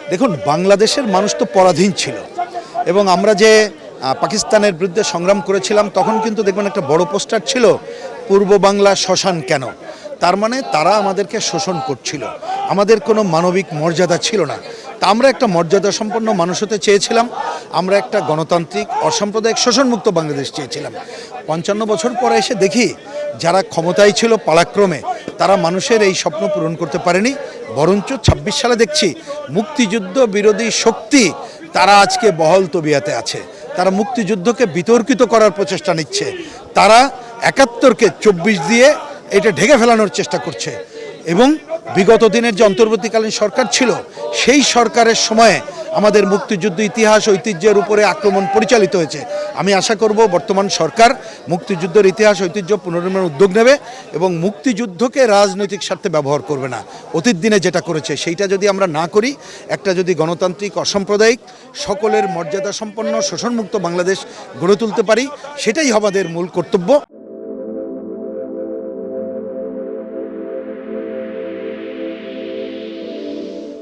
দেখুন, বাংলাদেশের মানুষ তো পরাধীন ছিল এবং আমরা যে পাকিস্তানের বিরুদ্ধে সংগ্রাম করেছিলাম তখন কিন্তু দেখবেন একটা বড় পোস্টার ছিল, পূর্ব বাংলা শ্মশান কেন। তার মানে তারা আমাদেরকে শোষণ করছিল, আমাদের কোনো মানবিক মর্যাদা ছিল না। তা আমরা একটা মর্যাদা সম্পন্ন মানুষ হতে চেয়েছিলাম, আমরা একটা গণতান্ত্রিক অসাম্প্রদায়িক শোষণমুক্ত বাংলাদেশ চেয়েছিলাম। 55 বছর পরে এসে দেখি যারা ক্ষমতায় ছিল পালাক্রমে তারা মানুষের এই স্বপ্ন পূরণ করতে পারেনি, বরঞ্চ 26 সালে দেখছি মুক্তিযুদ্ধ বিরোধী শক্তি তারা আজকে বহল তবিয়াতে আছে। তারা মুক্তিযুদ্ধকে বিতর্কিত করার প্রচেষ্টা নিচ্ছে, তারা 71কে 24 দিয়ে এটা ঢেকে ফেলানোর চেষ্টা করছে। এবং বিগত দিনের যে অন্তর্বর্তীকালীন সরকার ছিল সেই সরকারের সময়ে আমাদের মুক্তিযুদ্ধ ইতিহাস ঐতিহ্যের উপরে আক্রমণ পরিচালিত হয়েছে। আমি আশা করব বর্তমান সরকার মুক্তিযুদ্ধের ইতিহাস ঐতিহ্য পুনর্নির্মাণের উদ্যোগ নেবে এবং মুক্তিযুদ্ধকে রাজনৈতিক স্বার্থে ব্যবহার করবে না। অতীত দিনে যেটা করেছে সেইটা যদি আমরা না করি, একটা যদি গণতান্ত্রিক অসাম্প্রদায়িক সকলের মর্যাদা সম্পন্ন শোষণমুক্ত বাংলাদেশ গড়ে তুলতে পারি, সেটাই আমাদের মূল কর্তব্য।